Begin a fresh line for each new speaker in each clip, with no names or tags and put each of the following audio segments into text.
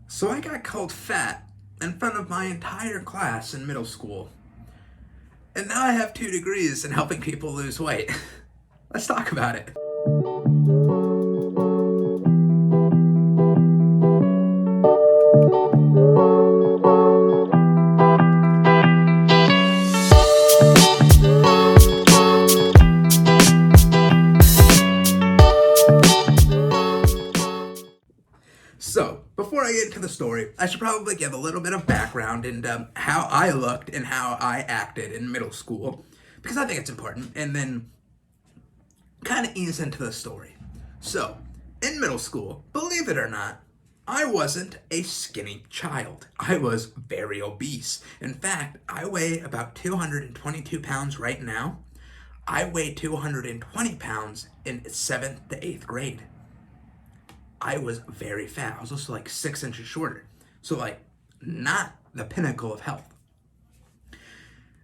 So I got called fat in front of my entire class in middle school. And now I have 2 degrees in helping people lose weight. Let's talk about it. So, before I get into the story, I should probably give a little bit of background into how I looked and how I acted in middle school, because I think it's important, and then kind of ease into the story. So, in middle school, believe it or not, I wasn't a skinny child. I was very obese. In fact, I weigh about 222 pounds right now. I weighed 220 pounds in 7th to 8th grade. I was very fat. I was also like 6 inches shorter. So, like, not the pinnacle of health.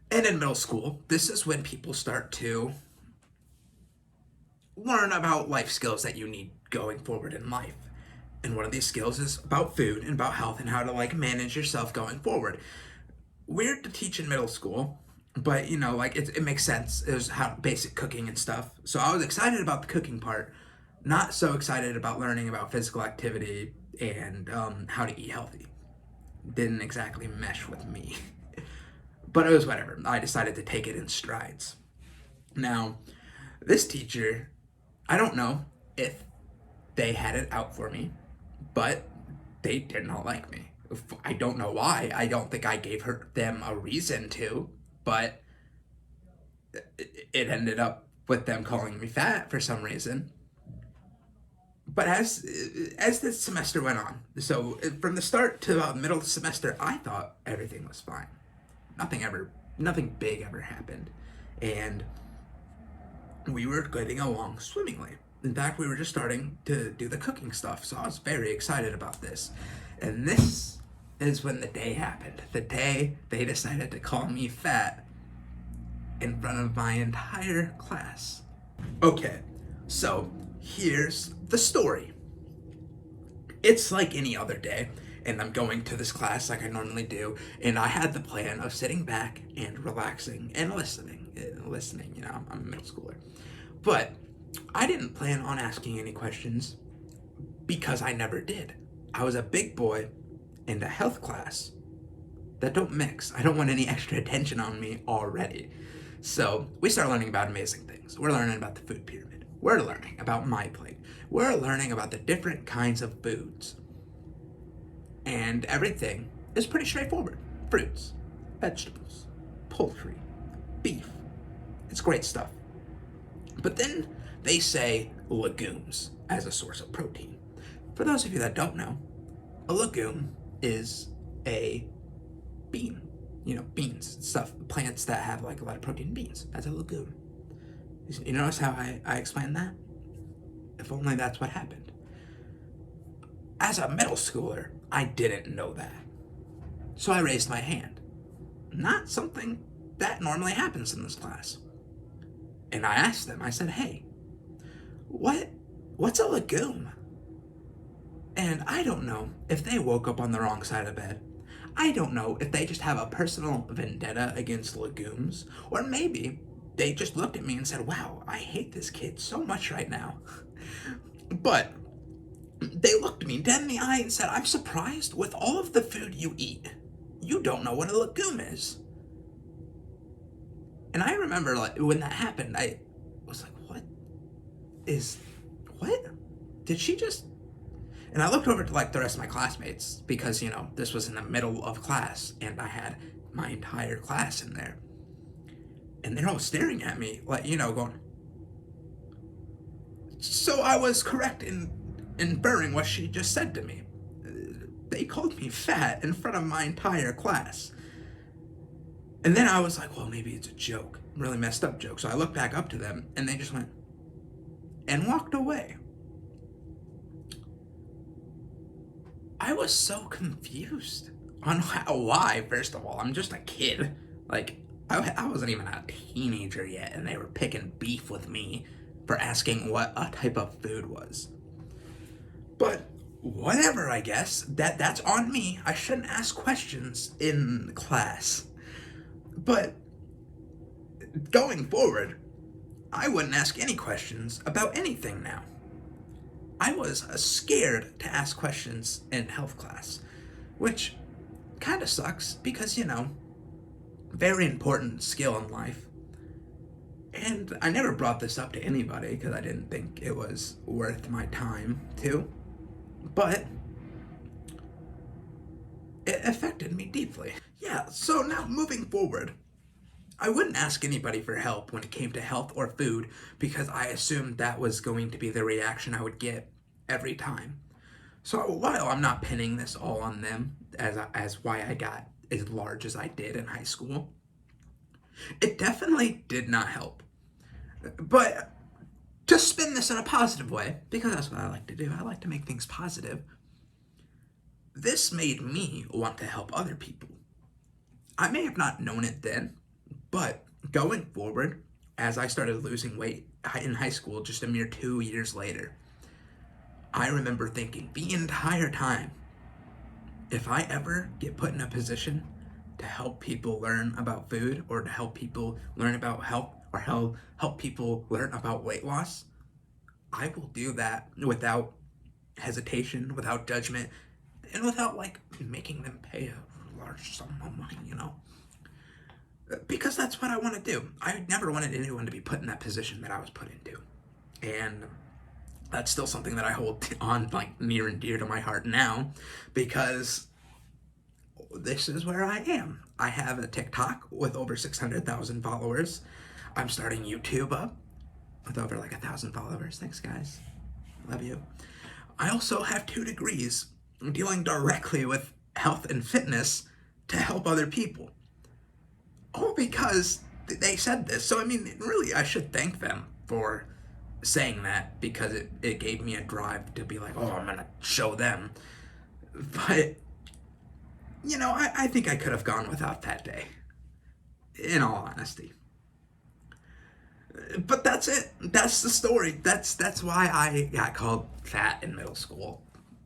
And in middle school, this is when people start to learn about life skills that you need going forward in life. And one of these skills is about food and about health and how to like manage yourself going forward. Weird to teach in middle school, but like it makes sense. It was how basic cooking and stuff. So I was excited about the cooking part, not so excited about learning about physical activity and how to eat healthy. Didn't exactly mesh with me. But it was whatever. I decided to take it in strides. Now, this teacher, I don't know if they had it out for me, but they did not like me. I don't know why. I don't think I gave them a reason to, but it ended up with them calling me fat for some reason. But as the semester went on, so from the start to about the middle of the semester, I thought everything was fine. Nothing big ever happened, and we were getting along swimmingly. In fact, we were just starting to do the cooking stuff, so I was very excited about this. And this is when the day happened. The day they decided to call me fat in front of my entire class. Okay, so here's the story. It's like any other day, and I'm going to this class like I normally do, and I had the plan of sitting back and relaxing and listening. I'm a middle schooler. But I didn't plan on asking any questions because I never did. I was a big boy in a health class that don't mix. I don't want any extra attention on me already. So we start learning about amazing things. We're learning about the food pyramid. We're learning about my plate. We're learning about the different kinds of foods. And everything is pretty straightforward. Fruits, vegetables, poultry, beef. It's great stuff. But then they say legumes as a source of protein. For those of you that don't know, a legume is a bean. Beans, stuff, plants that have like a lot of protein, beans. That's a legume. You notice how I explained that? If only that's what happened. As a middle schooler, I didn't know that. So I raised my hand. Not something that normally happens in this class. And I asked them, I said, hey, what's a legume? And I don't know if they woke up on the wrong side of the bed. I don't know if they just have a personal vendetta against legumes, or maybe they just looked at me and said, wow, I hate this kid so much right now. But they looked me dead in the eye and said, I'm surprised with all of the food you eat, you don't know what a legume is. And I remember like when that happened, I was like, what? Did she just... And I looked over to like the rest of my classmates because, this was in the middle of class and I had my entire class in there. And they're all staring at me like, going... So I was correct in inferring what she just said to me. They called me fat in front of my entire class. And then I was like, well, maybe it's a joke. Really messed up joke. So I looked back up to them and they just went and walked away. I was so confused on why, first of all. I'm just a kid. Like, I wasn't even a teenager yet and they were picking beef with me for asking what a type of food was. But whatever, I guess. That's on me. I shouldn't ask questions in class. But going forward, I wouldn't ask any questions about anything now. I was scared to ask questions in health class, which kind of sucks because, very important skill in life. And I never brought this up to anybody because I didn't think it was worth my time to. But it affected me deeply. Yeah, so now moving forward, I wouldn't ask anybody for help when it came to health or food because I assumed that was going to be the reaction I would get every time. So while I'm not pinning this all on them as why I got as large as I did in high school, it definitely did not help. But to spin this in a positive way, because that's what I like to do, I like to make things positive, this made me want to help other people. I may have not known it then, but going forward, as I started losing weight in high school just a mere 2 years later, I remember thinking the entire time, if I ever get put in a position to help people learn about food or to help people learn about health or help people learn about weight loss, I will do that without hesitation, without judgment, and without like making them pay a large sum of money. Because that's what I want to do. I never wanted anyone to be put in that position that I was put into. And that's still something that I hold on like near and dear to my heart now because this is where I am. I have a TikTok with over 600,000 followers. I'm starting YouTube up with over like 1,000 followers. Thanks, guys. Love you. I also have 2 degrees dealing directly with health and fitness to help other people. All because they said this. So, I mean, really, I should thank them for saying that because it gave me a drive to be like, oh, I'm going to show them. But, I think I could have gone without that day, in all honesty. But that's it. That's the story. That's why I got called fat in middle school,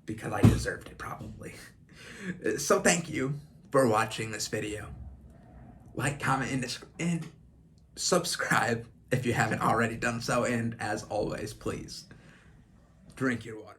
because I deserved it probably. So thank you for watching this video. Like, comment, and subscribe if you haven't already done so. And as always, please drink your water.